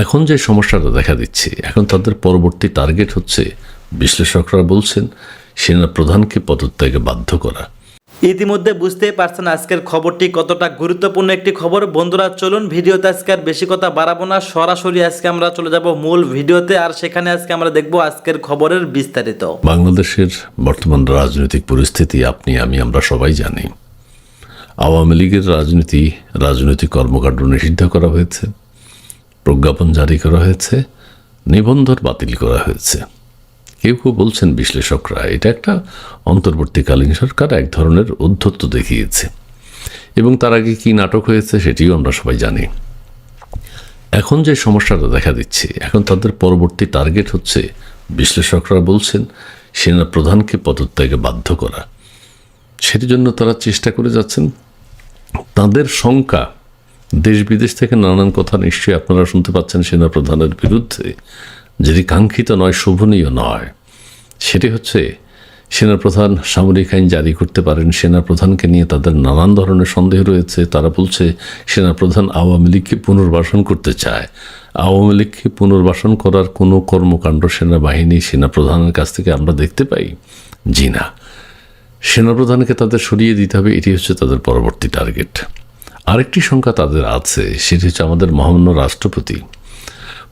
এখন যে সমস্যাটা দেখা দিচ্ছে, এখন তাদের পরবর্তী টার্গেট হচ্ছে, বিশ্লেষকরা বলছেন, সেনা প্রধানকে পদত্যাগে বাধ্য করা। ইতিমধ্যে বুঝতেই পারছেন আজকের খবরটি কতটা গুরুত্বপূর্ণ একটি খবর। বন্ধুরা চলুন ভিডিওতে আজকে আর বেশি কথা বাড়াবো না, সরাসরি আজকে আমরা চলে যাব মূল ভিডিওতে, আর সেখানে আজকে আমরা দেখব আজকের খবরের বিস্তারিত। বাংলাদেশের বর্তমান রাজনৈতিক পরিস্থিতি আমরা সবাই জানি। আওয়ামী লীগের রাজনৈতিক কর্মকাণ্ড নিষিদ্ধ করা হয়েছে, প্রজ্ঞাপন জারি করা হয়েছে, নিবন্ধন বাতিল করা হয়েছে। কেউ কেউ বলছেন, বিশ্লেষকরা, এটা একটা অন্তর্বর্তীকালীন সরকার এক ধরনের ঔদ্ধত্য দেখিয়েছে, এবং তার আগে কি নাটক হয়েছে সেটিও আমরা সবাই জানি। এখন যে সমস্যাটা দেখা দিচ্ছে, এখন তাদের পরবর্তী টার্গেট হচ্ছে, বিশ্লেষকরা বলছেন, সেনা প্রধানকে পদত্যাগে বাধ্য করা। সেটির জন্য তারা চেষ্টা করে যাচ্ছেন। তাদের শঙ্কা, দেশ বিদেশ থেকে নানান কথা নিশ্চয়ই আপনারা শুনতে পাচ্ছেন সেনা প্রধানের বিরুদ্ধে, যেটি কাঙ্ক্ষিত নয়, শোভনীয় নয়। সেটি হচ্ছে, সেনাপ্রধান সামরিক আইন জারি করতে পারেন। সেনাপ্রধানকে নিয়ে তাদের নানান ধরনের সন্দেহ রয়েছে। তারা বলছে সেনাপ্রধান আওয়ামী লীগকে পুনর্বাসন করতে চায়। আওয়ামী লীগকে পুনর্বাসন করার কোনো কর্মকাণ্ড সেনাবাহিনী সেনাপ্রধানের কাছ থেকে আমরা দেখতে পাই? জি না। সেনাপ্রধানকে তাদের সরিয়ে দিতে হবে, এটি হচ্ছে তাদের পরবর্তী টার্গেট। আরেকটি সংখ্যা তাদের আছে, সেটি হচ্ছে আমাদের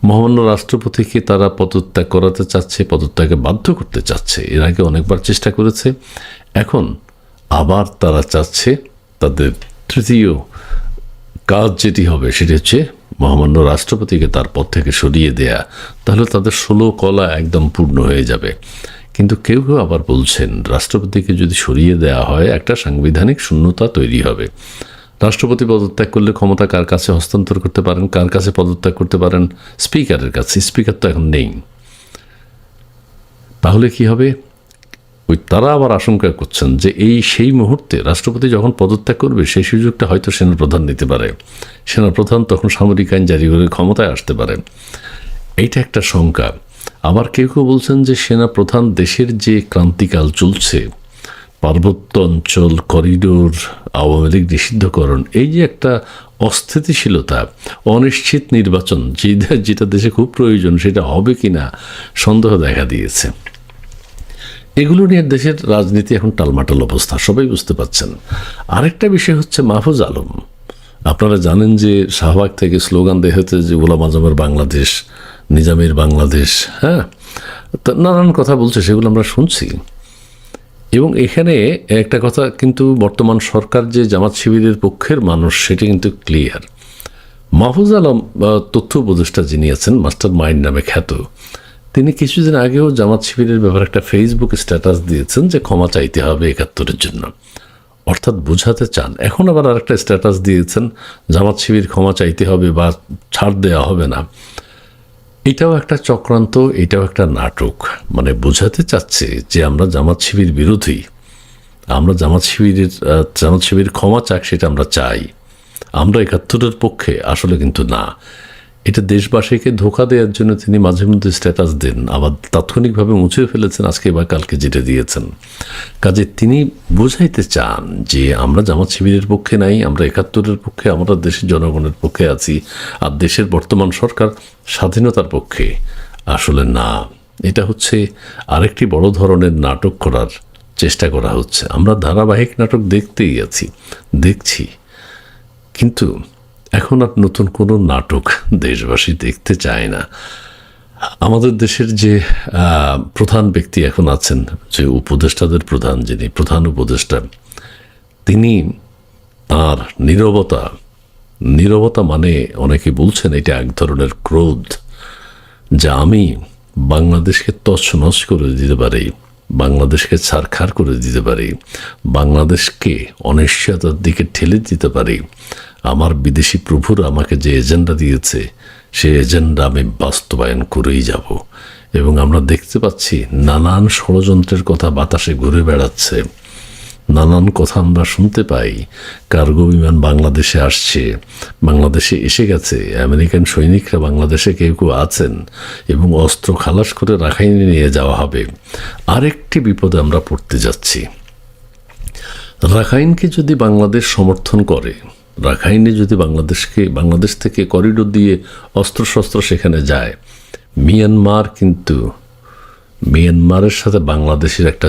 মহামান্য রাষ্ট্রপতিকে তারা পদত্যাগ করাতে চাচ্ছে, পদত্যাগে বাধ্য করতে চাচ্ছে। এর আগে অনেকবার চেষ্টা করেছে, এখন আবার তারা চাচ্ছে তাদের তৃতীয় কাজ যেটি হবে সেটি হচ্ছে মহামান্য রাষ্ট্রপতিকে তার পদ থেকে সরিয়ে দেয়া। তাহলে তাদের 16 কলা একদম পূর্ণ হয়ে যাবে। কিন্তু কেউ কেউ আবার বলছেন, রাষ্ট্রপতিকে যদি সরিয়ে দেওয়া হয় একটা সাংবিধানিক শূন্যতা তৈরি হবে। রাষ্ট্রপতি পদত্যাগ করলে ক্ষমতা কার কাছে হস্তান্তর করতে পারেন, কার কাছে পদত্যাগ করতে পারেন? স্পিকারের কাছে। স্পিকার তো এখন নেই। তাহলে কি হবে? তারা আবার আশঙ্কা করছেন যে সেই মুহূর্তে রাষ্ট্রপতি যখন পদত্যাগ করবে, সেই সুযোগটা হয়তো সেনাপ্রধান নিতে পারে। সেনাপ্রধান তখন সামরিক আইন জারি করে ক্ষমতায় আসতে পারে। এইটা একটা শঙ্কা। আবার কেউ কেউ বলছেন যে সেনাপ্রধান দেশের যে ক্রান্তিকাল চলছে, পার্বত্য অঞ্চল, করিডোর, আওয়ামী লীগ নিষিদ্ধকরণ, এই যে একটা অস্থিতিশীলতা, অনিশ্চিত নির্বাচন, যেটা দেশে খুব প্রয়োজন, সেটা হবে কিনা সন্দেহ দেখা দিয়েছে। এগুলো নিয়ে দেশের রাজনীতি এখন টালমাটাল অবস্থা, সবাই বুঝতে পারছেন। আরেকটা বিষয় হচ্ছে মাহফুজ আলম। আপনারা জানেন যে শাহবাগ থেকে স্লোগান দেওয়া হয়েছে যে গোলাম আজমের বাংলাদেশ, নিজামের বাংলাদেশ, হ্যাঁ, নানান কথা বলছে, সেগুলো আমরা শুনছি। এবং এখানে একটা কথা কিন্তু, বর্তমান সরকার যে জামাত শিবিরের পক্ষের মানুষ, সেটি কিন্তু ক্লিয়ার। মাহফুজ আলম তথ্য উপদেষ্টা যিনি আছেন, মাস্টার মাইন্ড নামে খ্যাত, তিনি কিছুদিন আগেও জামাত শিবিরের ব্যাপারে একটা ফেসবুক স্ট্যাটাস দিয়েছেন যে ক্ষমা চাইতে হবে 71-এর জন্য, অর্থাৎ বোঝাতে চান। এখন আবার আরেকটা স্ট্যাটাস দিয়েছেন, জামাত শিবির ক্ষমা চাইতে হবে বা ছাড় দেওয়া হবে না। এটাও একটা চক্রান্ত, এটাও একটা নাটক। মানে বোঝাতে চাচ্ছে যে আমরা জামাত শিবির বিরোধী, আমরা জামাত শিবির ক্ষমা চাক, সেটা আমরা চাই, আমরা 71-এর পক্ষে, আসলে কিন্তু না। এটা দেশবাসীকে ধোঁকা দেওয়ার জন্য তিনি মাঝে মধ্যে স্ট্যাটাস দেন, আবার তাৎক্ষণিকভাবে মুছে ফেলেছেন আজকে বা কালকে যেটা দিয়েছেন। কাজে তিনি বোঝাইতে চান যে আমরা জামাত শিবিরের পক্ষে নাই, আমরা 71-এর পক্ষে, আমরা দেশের জনগণের পক্ষে আছি, আর দেশের বর্তমান সরকার স্বাধীনতার পক্ষে। আসলে না, এটা হচ্ছে আরেকটি বড় ধরনের নাটক করার চেষ্টা করা হচ্ছে। আমরা ধারাবাহিক নাটক দেখছি, কিন্তু এখন আর নতুন কোনো নাটক দেশবাসী দেখতে চায় না। আমাদের দেশের যে প্রধান ব্যক্তি এখন আছেন, যে উপদেষ্টাদের প্রধান, যিনি প্রধান উপদেষ্টা, তিনি আর নীরবতা মানে অনেকে বলছেন এটা এক ধরনের ক্রোধ, যা আমি বাংলাদেশকে তছনছ করে দিতে পারি, বাংলাদেশকে ছারখার করে দিতে পারি, বাংলাদেশকে অনিশ্চয়তার দিকে ঠেলে দিতে পারি। আমার বিদেশি প্রভুরা আমাকে যে এজেন্ডা দিয়েছে, সেই এজেন্ডা আমি বাস্তবায়ন করেই যাব। এবং আমরা দেখতে পাচ্ছি নানান ষড়যন্ত্রের কথা বাতাসে ঘুরে বেড়াচ্ছে, নানান কথা আমরা শুনতে পাই। কার্গো বিমান বাংলাদেশে আসছে, বাংলাদেশে এসে গেছে, আমেরিকান সৈনিকরা বাংলাদেশে কেউ কেউ আছেন, এবং অস্ত্র খালাস করে রাখাইনে নিয়ে যাওয়া হবে। আরেকটি বিপদে আমরা পড়তে যাচ্ছি। রাখাইনকে যদি বাংলাদেশ সমর্থন করে, রাখাইনে যদি বাংলাদেশ থেকে করিডোর দিয়ে অস্ত্রশস্ত্র সেখানে যায়, মিয়ানমারের সাথে বাংলাদেশের একটা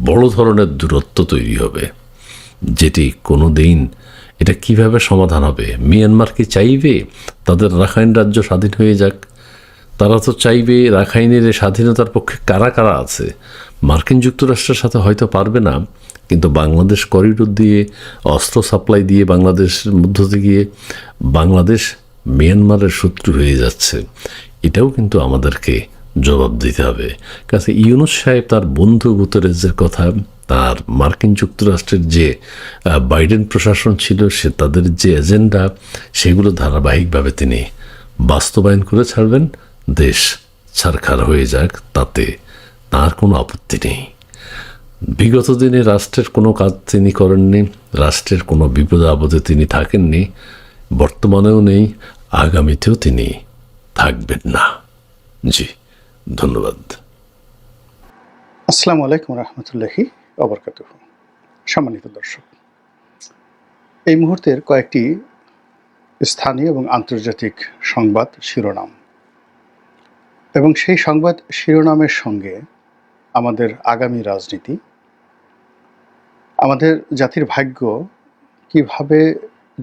বড় ধরনের দূরত্ব তৈরি হবে, যেটি কোনো দিন এটা কিভাবে সমাধান হবে? মিয়ানমার কি চাইবে তাদের রাখাইন রাজ্য স্বাধীন হয়ে যাক? তারা তো চাইবে রাখাইনের স্বাধীনতার পক্ষে কারা কারা আছে। মার্কিন যুক্তরাষ্ট্রের সাথে হয়তো পারবে না, কিন্তু বাংলাদেশ করিডোর দিয়ে অস্ত্র সাপ্লাই দিয়ে বাংলাদেশের মধ্য দিয়ে বাংলাদেশ মিয়ানমারের শত্রু হয়ে যাচ্ছে। এটাও কিন্তু আমাদেরকে জবাব দিতে হবে। কাছে ইউনূস সাহেব তার বন্ধু গুতেরেজের কথা, তার মার্কিন যুক্তরাষ্ট্রের যে বাইডেন প্রশাসন ছিল, তাদের যে এজেন্ডা, সেগুলো ধারাবাহিকভাবে তিনি বাস্তবায়ন করে ছাড়বেন। দেশ ছারখার হয়ে যাক, তাতে তার কোনো আপত্তি নেই। বিগত দিনে রাষ্ট্রের কোনো কাজ তিনি করেননি, রাষ্ট্রের কোনো বিপদে আপদে তিনি থাকেননি, বর্তমানেও নেই, আগামীতেও তিনি থাকবেন না। জি, ধন্যবাদ। আসসালামু আলাইকুম রহমতুল্লাহি ওয়াবারাকাতুহু। সম্মানিত দর্শক, এই মুহূর্তের কয়েকটি স্থানীয় এবং আন্তর্জাতিক সংবাদ শিরোনাম, এবং সেই সংবাদ শিরোনামের সঙ্গে আমাদের আগামী রাজনীতি, আমাদের জাতির ভাগ্য কিভাবে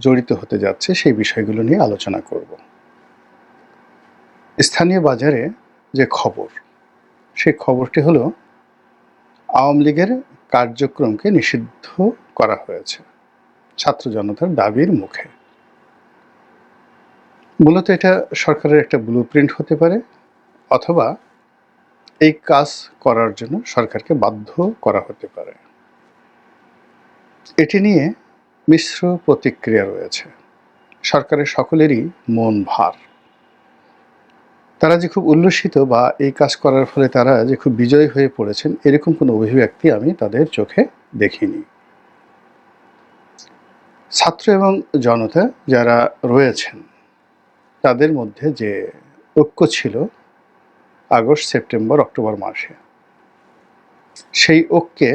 জড়িত হতে যাচ্ছে, সেই বিষয়গুলো নিয়ে আলোচনা করব। স্থানীয় বাজারে যে খবর, সেই খবরটি হলো আওয়ামী লীগের কার্যক্রমকে নিষিদ্ধ করা হয়েছে ছাত্র জনতার দাবির মুখে। মূলত এটা সরকারের একটা ব্লুপ্রিন্ট হতে পারে, অথবা এই কাজ করার জন্য সরকারকে বাধ্য করা হতে পারে। এটি নিয়ে মিশ্র প্রতিক্রিয়া রয়েছে। সরকারের সকলেরই মন ভার। তারা যে খুব উল্লসিত বা এই কাজ করার ফলে তারা যে খুব বিজয়ী হয়ে পড়েছেন, এরকম কোনো অভিব্যক্তি আমি তাদের চোখে দেখিনি। ছাত্র এবং জনতা যারা রয়েছেন, তাদের মধ্যে যে ঐক্য ছিল আগস্ট, সেপ্টেম্বর, অক্টোবর মাসে, সেই ঐক্যে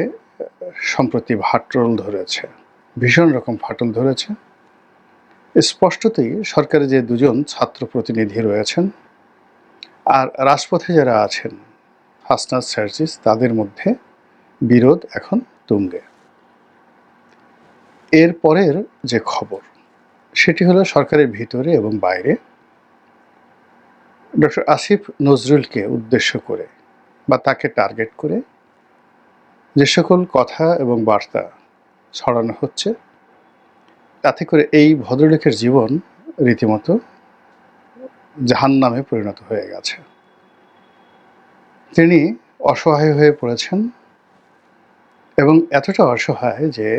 সম্প্রতি ফাটল ধরেছে, ভীষণ রকম ফাটল ধরেছে। স্পষ্টতই সরকারে যে দুজন ছাত্র প্রতিনিধি রয়েছেন আর রাজপথে যারা আছেন, হাসনাত সার্জিস, তাদের মধ্যে বিরোধ এখন তুঙ্গে। এর পরের যে খবর, সেটি হলো সরকারের ভিতরে এবং বাইরে ডক্টর আসিফ নজরুলকে উদ্দেশ্য করে বা তাকে টার্গেট করে যে সকল কথা এবং বার্তা ছড়ানো হচ্ছে, তাতে করে এই ভদ্রলোকের জীবন রীতিমতো জাহান্নামে পরিণত হয়ে গেছে। তিনি অসহায় হয়ে পড়েছেন, এবং এতটা অসহায় যে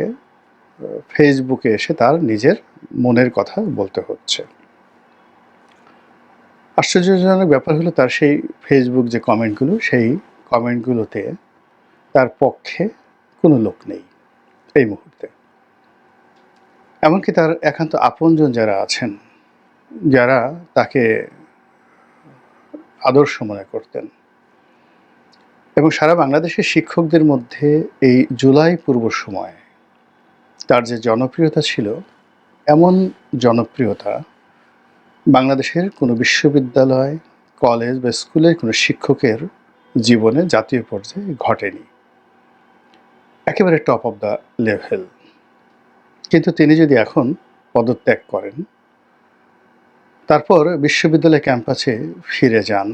ফেসবুকে এসে তার নিজের মনের কথা বলতে হচ্ছে। আশ্চর্যজনক ব্যাপার হলো, তার সেই ফেসবুক যে কমেন্টগুলো, সেই কমেন্টগুলোতে তার পক্ষে কোনো লোক নেই এই মুহূর্তে। এমনকি তার একান্ত আপনজন যারা আছেন, যারা তাকে আদর্শ মনে করতেন, এবং সারা বাংলাদেশের শিক্ষকদের মধ্যে এই জুলাই পূর্ব সময়ে তার যে জনপ্রিয়তা ছিল, এমন জনপ্রিয়তা বাংলাদেশের কোনো বিশ্ববিদ্যালয়, কলেজ বা স্কুলের কোনো শিক্ষকের জীবনে জাতীয় পর্যায়ে ঘটেনি। একেবারে টপ অফ দ্য লেভেল। কিন্তু তিনি যদি এখন পদত্যাগ করেন, তারপর বিশ্ববিদ্যালয় ক্যাম্পাসে ফিরে যান,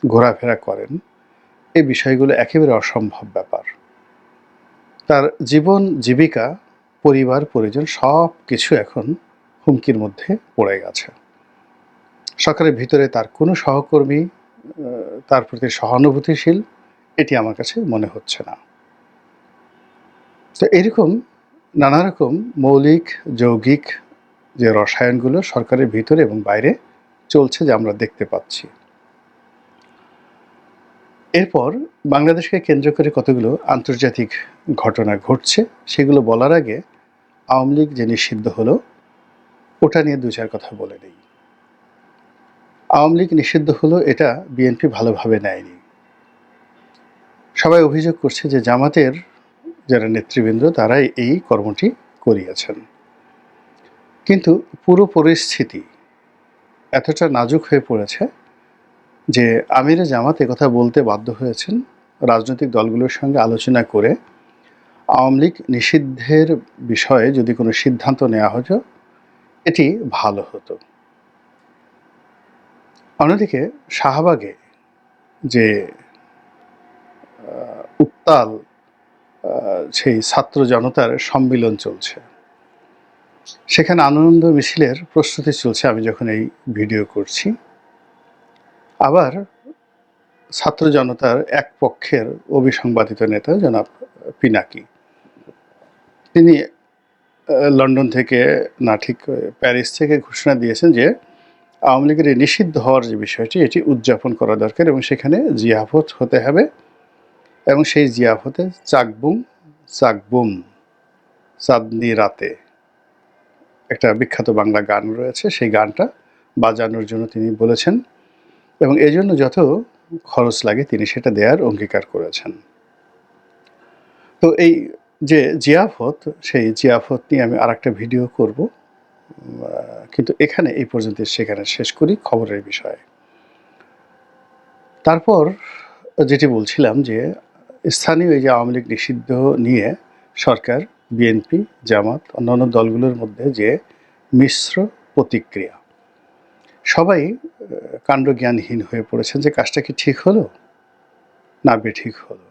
ঘোরাফেরা করেন, এই বিষয়গুলো একেবারে অসম্ভব ব্যাপার। তার জীবন, জীবিকা, পরিবার, পরিজন সব কিছু এখন হুমকির মধ্যে পড়ে গেছে। সরকারের ভিতরে তার কোনো সহকর্মী তার প্রতি সহানুভূতিশীল, এটি আমার কাছে মনে হচ্ছে না। তো এরকম নানা রকম মৌলিক, যৌগিক যে রসায়নগুলো সরকারের ভিতরে এবং বাইরে চলছে, যে আমরা দেখতে পাচ্ছি। এরপর বাংলাদেশকে কেন্দ্র করে কতগুলো আন্তর্জাতিক ঘটনা ঘটছে, সেগুলো বলার আগে আওয়ামী লীগ যে নিষিদ্ধ হলো, ওটা নিয়ে দু চার কথা বলে নেই। আওয়ামী লীগ নিষিদ্ধ হলো, এটা বিএনপি ভালোভাবে নেয়নি। সবাই অভিযোগ করছে যে জামাতের যারা নেতৃবৃন্দ, তারাই এই কর্মটি করিয়েছেন। কিন্তু পুরো পরিস্থিতি এতটা নাজুক হয়ে পড়েছে যে আমিরে জামাত একথা বলতে বাধ্য হয়েছেন রাজনৈতিক দলগুলোর সঙ্গে আলোচনা করে আওয়ামী লীগ নিষিদ্ধের বিষয়ে যদি কোনো সিদ্ধান্ত নেওয়া হতো এটি ভালো হতো। অন্যদিকে শাহবাগে যে উত্তাল সেই ছাত্র জনতার সম্মিলন চলছে, সেখানে আনন্দ মিছিলের প্রস্তুতি চলছে আমি যখন এই ভিডিও করছি। আবার ছাত্র জনতার এক পক্ষের অবিসংবাদিত নেতা জনাব পিনাকি, তিনি লন্ডন থেকে না ঠিক প্যারিস থেকে ঘোষণা দিয়েছেন যে আওয়ামী লীগের এই নিষিদ্ধ হওয়ার যে বিষয়টি এটি উদযাপন করা দরকার এবং সেখানে জিয়াফত হতে হবে এবং সেই জিয়াফতে চাকবুম চাকবুম চাঁদনি রাতে একটা বিখ্যাত বাংলা গান রয়েছে, সেই গানটা বাজানোর জন্য তিনি বলেছেন এবং এই জন্য যত খরচ লাগে তিনি সেটা দেওয়ার অঙ্গীকার করেছেন। তো এই যে জিয়াফত, সেই জিয়াফত নিয়ে আমি আরেকটা ভিডিও করব, কিন্তু এখানে এই পর্যন্ত সেখানে শেষ করি খবরের বিষয়ে। তারপর যেটি বলছিলাম যে স্থানীয় এই যে আওয়ামী লীগ নিষিদ্ধ নিয়ে সরকার, বিএনপি, জামাত, অন্যান্য দলগুলোর মধ্যে যে মিশ্র প্রতিক্রিয়া, সবাই কাণ্ডজ্ঞানহীন হয়ে পড়েছেন যে কাজটা কি ঠিক হলো না বেঠিক হলো।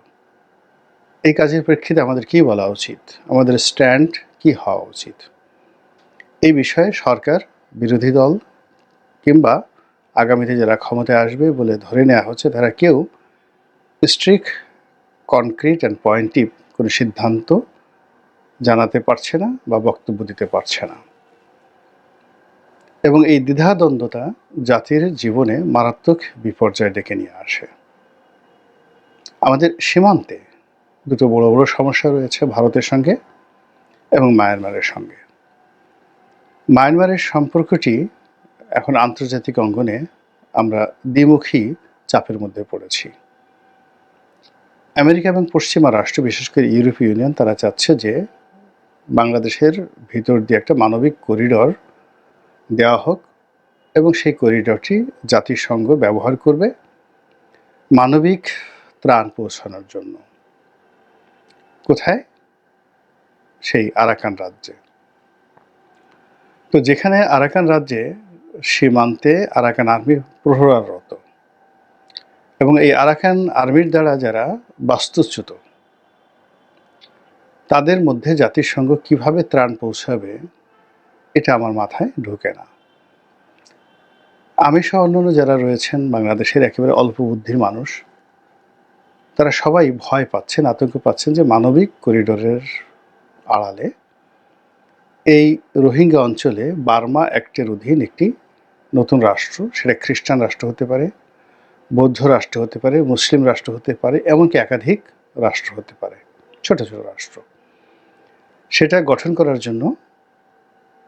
এই কাজের প্রেক্ষিতে আমাদের কি বলা উচিত, আমাদের স্ট্যান্ড কি হওয়া উচিত, এই বিষয়ে সরকার, বিরোধী দল কিংবা আগামীতে যারা ক্ষমতায় আসবে বলে ধরে নেওয়া হচ্ছে তারা কেউ স্ট্রিক্ট, কনক্রিট অ্যান্ড পয়েন্টিভ কোনো সিদ্ধান্ত জানাতে পারছে না বা বক্তব্য দিতে পারছে না। এবং এই দ্বিধাদ্বন্দ্বতা জাতির জীবনে মারাত্মক বিপর্যয় ডেকে নিয়ে আসে। আমাদের সীমান্তে দুটো বড় বড় সমস্যা রয়েছে, ভারতের সঙ্গে এবং মায়ানমারের সঙ্গে। মায়ানমারের সম্পর্কটি এখন আন্তর্জাতিক অঙ্গনে আমরা দ্বিমুখী চাপের মধ্যে পড়েছি। আমেরিকা এবং পশ্চিমা রাষ্ট্র, বিশেষ করে ইউরোপীয় ইউনিয়ন, তারা চাচ্ছে যে বাংলাদেশের ভিতর দিয়ে একটা মানবিক করিডর দেওয়া হোক এবং সেই করিডরটি জাতিসংঘ ব্যবহার করবে মানবিক ত্রাণ পৌঁছানোর জন্য। কোথায়? সেই আরাকান রাজ্যে। তো যেখানে আরাকান রাজ্যে সীমান্তে আরাকান আর্মি প্রহরারত এবং এই আরাকান আর্মির দ্বারা যারা বাস্তুচ্যুত, তাদের মধ্যে জাতিসংঘ কিভাবে ত্রাণ পৌঁছাবে এটা আমার মাথায় ঢোকে না। আমি সহ অন্যান্য যারা রয়েছেন বাংলাদেশের একেবারে অল্প বুদ্ধির মানুষ, তারা সবাই ভয় পাচ্ছেন, আতঙ্ক পাচ্ছেন যে মানবিক করিডোরের আড়ালে এই রোহিঙ্গা অঞ্চলে বার্মা অ্যাক্টের অধীন একটি নতুন রাষ্ট্র, সেটা খ্রিস্টান রাষ্ট্র হতে পারে, বৌদ্ধ রাষ্ট্র হতে পারে, মুসলিম রাষ্ট্র হতে পারে, এমনকি একাধিক রাষ্ট্র হতে পারে, ছোট ছোট রাষ্ট্র, সেটা গঠন করার জন্য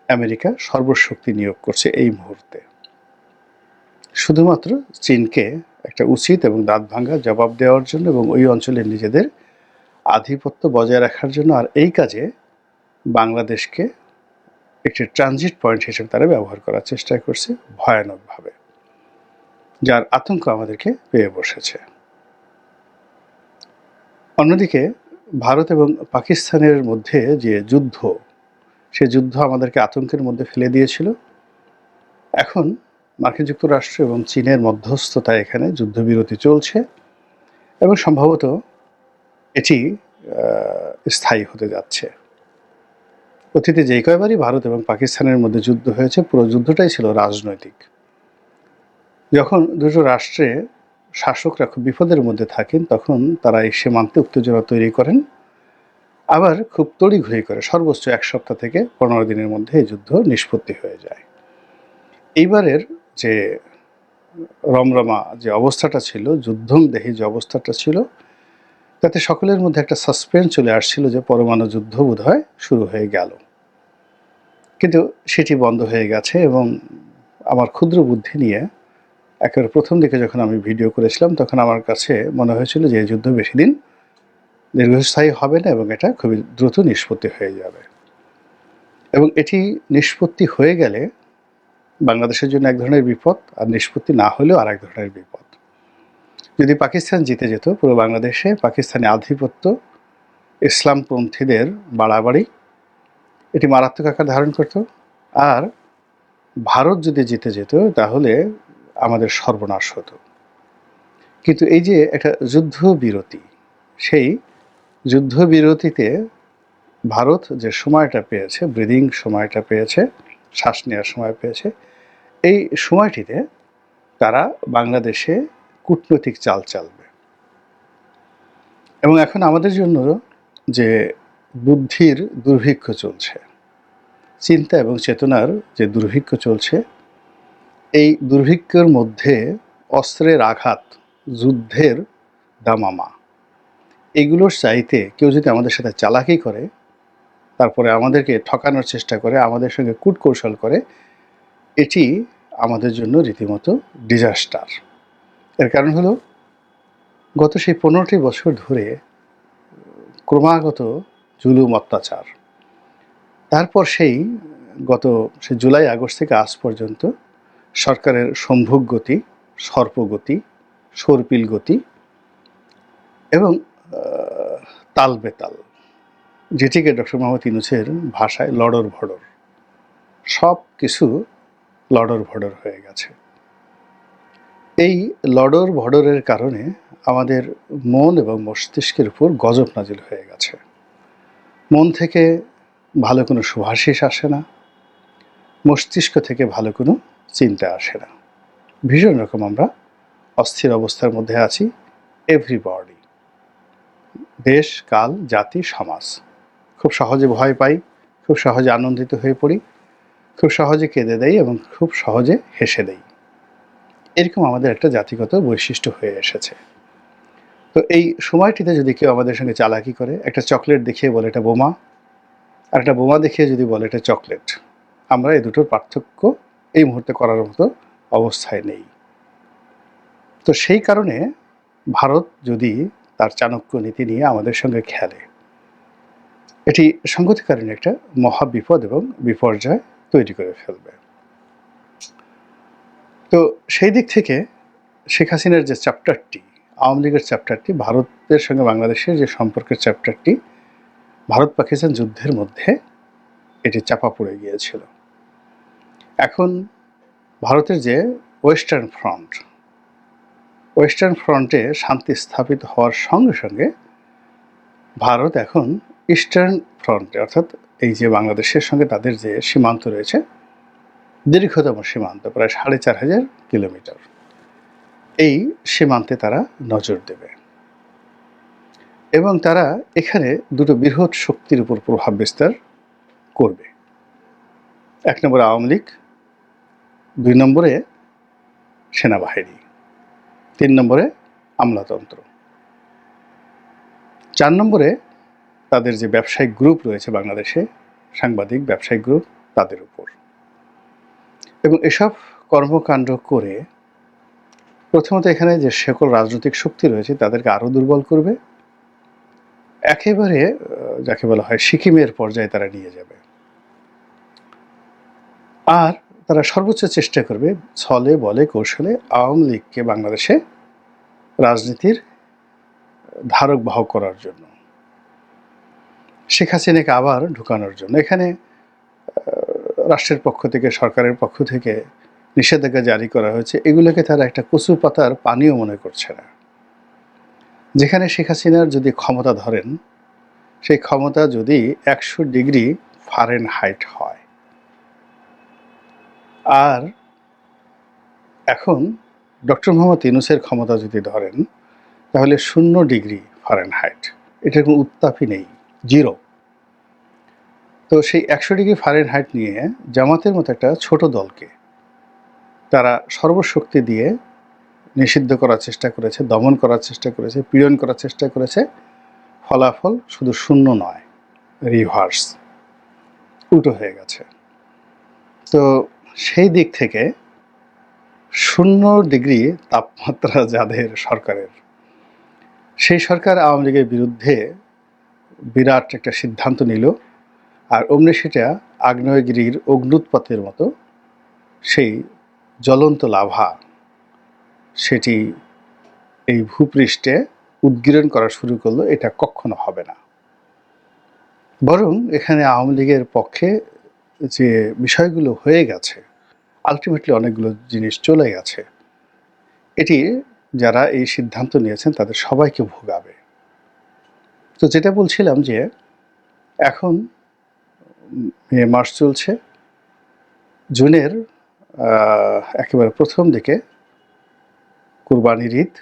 আমেরিকা সর্বশক্তি নিয়োগ করছে এই মুহূর্তে। শুধুমাত্র চীনকে একটা উচিত এবং দাঁত ভাঙা জবাব দেওয়ার জন্য এবং ওই অঞ্চলে নিজেদের আধিপত্য বজায় রাখার জন্য। আর এই কাজে বাংলাদেশকে একটি ট্রানজিট পয়েন্ট হিসেবে তারা ব্যবহার করার চেষ্টা করছে ভয়ানকভাবে, যার আতঙ্ক আমাদেরকে পেয়ে বসেছে। অন্যদিকে ভারত এবং পাকিস্তানের মধ্যে যে যুদ্ধ, সে যুদ্ধ আমাদেরকে আতঙ্কের মধ্যে ফেলে দিয়েছিল। এখন মার্কিন যুক্তরাষ্ট্র এবং চীনের মধ্যস্থতায় এখানে যুদ্ধবিরতি চলছে এবং সম্ভবত এটি স্থায়ী হতে যাচ্ছে। অতীতে যেই কয়বারই ভারত এবং পাকিস্তানের মধ্যে যুদ্ধ হয়েছে, পুরো যুদ্ধটাই ছিল রাজনৈতিক। যখন দুটো রাষ্ট্রে শাসকরা খুব বিপদের মধ্যে থাকেন, তখন তারা এই সীমান্তে উত্তেজনা তৈরি করেন, আবার খুব তড়িঘড়ি করে সর্বোচ্চ 1 সপ্তাহ থেকে 15 দিনের মধ্যে এই যুদ্ধ নিষ্পত্তি হয়ে যায়। এইবারের যে রমরমা যে অবস্থাটা ছিল, যুদ্ধংদেহী যে অবস্থাটা ছিল, তাতে সকলের মধ্যে একটা সাসপেন্স চলে আসছিল যে পরমাণু যুদ্ধ বোধহয় শুরু হয়ে গেল, কিন্তু সেটি বন্ধ হয়ে গেছে। এবং আমার ক্ষুদ্র বুদ্ধি নিয়ে একেবারে প্রথম দিকে যখন আমি ভিডিও করেছিলাম, তখন আমার কাছে মনে হয়েছিল যে এই যুদ্ধ বেশি দিন দীর্ঘস্থায়ী হবে না এবং এটা খুবই দ্রুত নিষ্পত্তি হয়ে যাবে। এবং এটি নিষ্পত্তি হয়ে গেলে বাংলাদেশের জন্য এক ধরনের বিপদ, আর নিষ্পত্তি না হলেও আর এক ধরনের বিপদ। যদি পাকিস্তান জিতে যেত, পুরো বাংলাদেশে পাকিস্তানি আধিপত্য, ইসলামপন্থীদের বাড়াবাড়ি, এটি মারাত্মক আকার ধারণ করত। আর ভারত যদি জিতে যেত তাহলে আমাদের সর্বনাশ হতো। কিন্তু এই যে একটা যুদ্ধবিরতি, সেই যুদ্ধবিরতিতে ভারত যে সময়টা পেয়েছে, ব্রিদিং সময়টা পেয়েছে, শ্বাস নেওয়ার সময় পেয়েছে, এই সময়টিতে তারা বাংলাদেশে কূটনৈতিক চাল চালবে। এবং এখন আমাদের জন্য যে বুদ্ধির দুর্ভিক্ষ চলছে, চিন্তা এবং চেতনার যে দুর্ভিক্ষ চলছে, এই দুর্ভিক্ষের মধ্যে অস্ত্রের আঘাত, যুদ্ধের দামামা, এগুলোর চাইতে কেউ যদি আমাদের সাথে চালাকি করে, তারপরে আমাদেরকে ঠকানোর চেষ্টা করে, আমাদের সঙ্গে কূটকৌশল করে, এটি আমাদের জন্য রীতিমতো ডিজাস্টার। এর কারণ হলো গত সেই 15টি বছর ধরে ক্রমাগত জুলুম, অত্যাচার। তারপর সেই জুলাই আগস্ট থেকে আজ পর্যন্ত সরকারের সম্ভোগ গতি, সর্পগতি, সর্পিল গতি এবং তাল বেতাল, যেটিকে ডক্টর মোহাম্মদ ইউনূসের ভাষায় লড়র ভড়র, সব কিছু লড়র ভড়র হয়ে গেছে। এই লড়র ভড়রের কারণে আমাদের মন এবং মস্তিষ্কের উপর গজব নাজিল হয়ে গেছে। মন থেকে ভালো কোনো সুভাষিস আসে না, মস্তিষ্ক থেকে ভালো কোনো চিন্তা আসে না। ভীষণ রকম আমরা অস্থির অবস্থার মধ্যে আছি। এভরিবডি, দেশ, কাল, জাতি, সমাজ, খুব সহজে ভয় পাই, খুব সহজে আনন্দিত হয়ে পড়ি, খুব সহজে কেঁদে দেই এবং খুব সহজে হেসে দেই। এরকম আমাদের একটা জাতিগত বৈশিষ্ট্য হয়ে এসেছে। তো এই সময়টিতে যদি কেউ আমাদের সঙ্গে চালাকি করে, একটা চকলেট দেখিয়ে বলে এটা বোমা, আর একটা বোমা দেখিয়ে যদি বলে এটা চকলেট, আমরা এই দুটোর পার্থক্য এই মুহূর্তে করার মতো অবস্থায় নেই। তো সেই কারণে ভারত যদি তার চাণক্য নীতি নিয়ে আমাদের সঙ্গে খেলে, এটি সংগতিকালীন একটা মহা বিপদ এবং বিপর্যয় তৈরি করে ফেলবে। তো সেই দিক থেকে শেখ হাসিনার যে চ্যাপ্টারটি, আওয়ামী লীগের চ্যাপ্টারটি, ভারতের সঙ্গে বাংলাদেশের যে সম্পর্কের চ্যাপ্টারটি, ভারত পাকিস্তান যুদ্ধের মধ্যে এটি চাপা পড়ে গিয়েছিল। এখন ভারতের যে ওয়েস্টার্ন ফ্রন্টে শান্তি স্থাপিত হওয়ার সঙ্গে সঙ্গে ভারত এখন ইস্টার্ন ফ্রন্টে, অর্থাৎ এই যে বাংলাদেশের সঙ্গে তাদের যে সীমান্ত রয়েছে, দীর্ঘতম সীমান্ত প্রায় 4500 কিলোমিটার, এই সীমান্তে তারা নজর দেবে এবং তারা এখানে দুটো বৃহৎ শক্তির উপর প্রভাব বিস্তার করবে। 1 নম্বরে আওয়ামী লীগ, 2 নম্বরে সেনাবাহিনী, 3 নম্বরে আমলাতন্ত্র, 4 নম্বরে তাদের যে ব্যবসায়িক গ্রুপ রয়েছে বাংলাদেশে, সাংবাদিক ব্যবসায়িক গ্রুপ, তাদের উপর। এবং এসব কর্মকাণ্ড করে প্রথমত এখানে যে সকল রাজনৈতিক শক্তি রয়েছে তাদেরকে আরও দুর্বল করবে, একেবারে যাকে বলা হয় সিকিমের পর্যায়ে তারা নিয়ে যাবে। আর তারা সর্বোচ্চ চেষ্টা করবে ছলে বলে কৌশলে আওয়ামী লীগকে বাংলাদেশে রাজনীতির ধারক বাহক করার জন্য, শেখ হাসিনাকে আবার ঢুকানোর জন্য। এখানে রাষ্ট্রের পক্ষ থেকে, সরকারের পক্ষ থেকে নিষেধাজ্ঞা জারি করা হয়েছে, এগুলোকে তারা একটা কচু পাতার পানিও মনে করছে না। যেখানে শেখ হাসিনার যদি ক্ষমতা ধরেন, সেই ক্ষমতা যদি 100 ডিগ্রি ফারেনহাইট হয়, আর এখন ডক্টর মোহাম্মদ ইউনূসের ক্ষমতা যদি ধরেন, তাহলে 0 ডিগ্রি ফারেনহাইট, এটার কোনো উত্তাপই নেই, জিরো। তো সেই 100 ডিগ্রি ফারেনহাইট নিয়ে জামাতের মতো একটা ছোট দলকে তারা সর্বশক্তি দিয়ে নিষিদ্ধ করার চেষ্টা করেছে, দমন করার চেষ্টা করেছে, পীড়ন করার চেষ্টা করেছে। ফলাফল শুধু 0 নয়, রিভার্স, উল্টো হয়ে গেছে। তো সেই দিক থেকে 0 ডিগ্রি তাপমাত্রা যাদের সরকারের, সেই সরকার আওয়ামী লীগের বিরুদ্ধে বিরাট একটা সিদ্ধান্ত নিল আর অমনি সেটা আগ্নেয়গিরির অগ্নুৎপাতের মতো সেই জ্বলন্ত লাভা সেটি এই ভূপৃষ্ঠে উদ্গীরণ করা শুরু করলো, এটা কখনো হবে না। বরং এখানে আওয়ামী লীগের পক্ষে যে বিষয়গুলো হয়ে গেছে, আলটিমেটলি অনেকগুলো জিনিস চলে গেছে, এটি যারা এই সিদ্ধান্ত নিয়েছেন তাদের সবাইকে ভোগাবে। তো যেটা বলছিলাম যে এখন মে মাস চলছে, জুনের একেবারে প্রথম দিকে কুরবানির ঈদ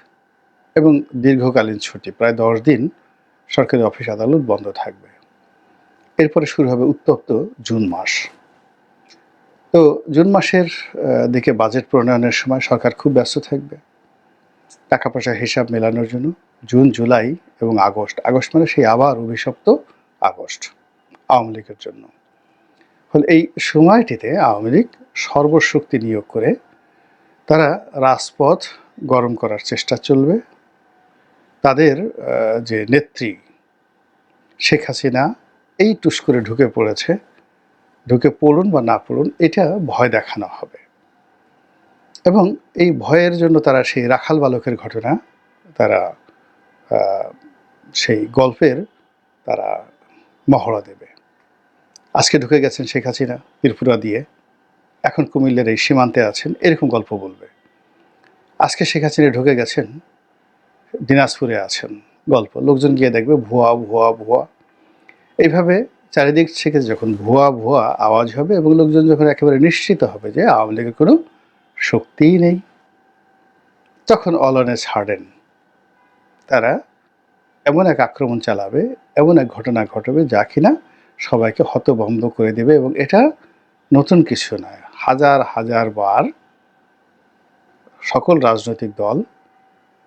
এবং দীর্ঘকালীন ছুটি, প্রায় 10 দিন সরকারি অফিস আদালত বন্ধ থাকবে। এরপরে শুরু হবে উত্তপ্ত জুন মাস। তো জুন মাসের দিকে বাজেট প্রণয়নের সময় সরকার খুব ব্যস্ত থাকবে টাকা পয়সার হিসাব মেলানোর জন্য। জুন, জুলাই এবং আগস্ট, আগস্ট মানে সেই আবার অভিশপ্ত আগস্ট আওয়ামী লীগের জন্য। ফলে এই সময়টিতে আওয়ামী লীগ সর্বশক্তি নিয়োগ করে তারা রাজপথ গরম করার চেষ্টা চলবে। তাদের যে নেত্রী শেখ হাসিনা এই টুস করে ঢুকে পড়েছে, ঢুকে পড়ুন বা না পড়ুন, এটা ভয় দেখানো হবে। এবং এই ভয়ের জন্য তারা সেই রাখাল বালকের ঘটনা, তারা সেই গল্পের তারা মহড়া দেবে। আজকে ঢুকে গেছেন শেখ হাসিনা ত্রিপুরা দিয়ে, এখন কুমিল্লার এই সীমান্তে আছেন, এরকম গল্প বলবে। আজকে শেখ হাসিনা ঢুকে গেছেন দিনাজপুরে আছেন, গল্প লোকজন গিয়ে দেখবে ভুয়া ভুয়া ভুয়া। এইভাবে চারিদিক থেকে যখন ভুয়া ভুয়া আওয়াজ হবে এবং লোকজন যখন একেবারে নিশ্চিত হবে যে আওয়ামী লীগের কোনো শক্তিই নেই, তখন অলনে ছাড়েন তারা এমন এক আক্রমণ চালাবে, এমন এক ঘটনা ঘটবে যা কিনা সবাইকে হতভম্ব করে দেবে। এবং এটা নতুন কিছু নয়, হাজার হাজার বার সকল রাজনৈতিক দল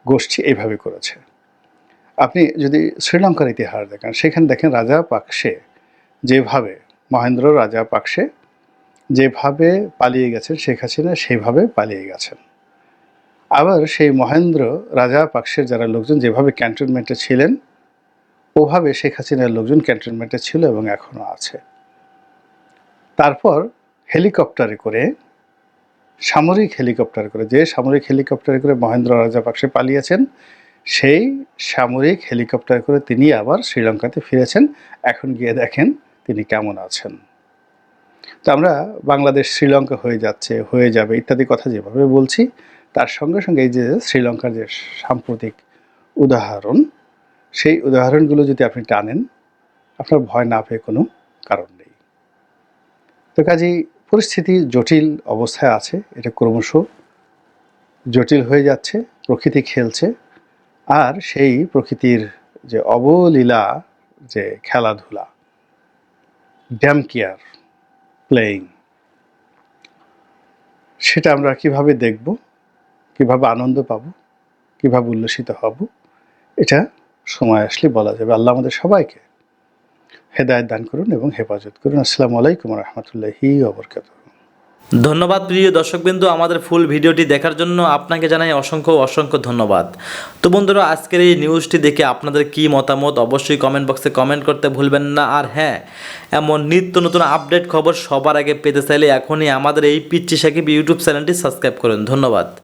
গোষ্ঠী এইভাবে করেছে। আপনি যদি শ্রীলঙ্কার ইতিহাস দেখেন, সেখানে দেখেন রাজা পাকসে যেভাবে, মহেন্দ্র রাজা পাকসে যেভাবে পালিয়ে গেছেন শেখ হাসিনা সেইভাবে পালিয়ে গেছেন। আবার সেই মহেন্দ্র রাজা পাকসের যারা লোকজন যেভাবে ক্যান্টনমেন্টে ছিলেন, ওভাবে শেখ হাসিনার লোকজন ক্যান্টনমেন্টে ছিল এবং এখনও আছে। তারপর হেলিকপ্টারে করে, সামরিক হেলিকপ্টারে করে, যে সামরিক হেলিকপ্টারে করে মহেন্দ্র রাজাপাকসে পালিয়েছেন, সেই সামরিক হেলিকপ্টারে করে তিনি আবার শ্রীলঙ্কাতে ফিরেছেন। এখন গিয়ে দেখেন তিনি কেমন আছেন। তো আমরা বাংলাদেশ শ্রীলঙ্কা হয়ে যাচ্ছে, হয়ে যাবে ইত্যাদি কথা যেভাবে বলছি, তার সঙ্গে সঙ্গে এই যে শ্রীলঙ্কার যে সাম্প্রতিক উদাহরণ, সেই উদাহরণগুলো যদি আপনি টানেন, আপনার ভয় না পেয়ে কোনো কারণ নেই। তো কাজেই পরিস্থিতি জটিল অবস্থায় আছে, এটা ক্রমশ জটিল হয়ে যাচ্ছে, প্রকৃতি খেলছে। আর সেই প্রকৃতির যে অবলীলা যে খেলাধুলা, ড্যাম কেয়ার প্লেয়িং, সেটা আমরা কিভাবে দেখব, কিভাবে আনন্দ পাব, কিভাবে উল্লসিত হব, এটা সময় আসলে বলা যাবে। আল্লাহ আমাদের সবাইকে হেদায়েত দান করুন এবং হেফাজত করুন। আসসালামু আলাইকুম রহমতুল্লাহি ওয়া বারাকাতুহু। ধন্যবাদ প্রিয় দর্শকবৃন্দ, আমাদের ফুল ভিডিওটি দেখার জন্য আপনাকে জানাই অসংখ্য অসংখ্য ধন্যবাদ। তো বন্ধুরা, আজকের এই নিউজটি দেখে আপনাদের কি মতামত অবশ্যই কমেন্ট বক্সে কমেন্ট করতে ভুলবেন না। আর হ্যাঁ, এমন নিত্য নতুন আপডেট খবর সবার আগে পেতে চাইলে এখনই আমাদের এই পিচ্চি সাকিব ইউটিউব চ্যানেলটি সাবস্ক্রাইব করুন। ধন্যবাদ।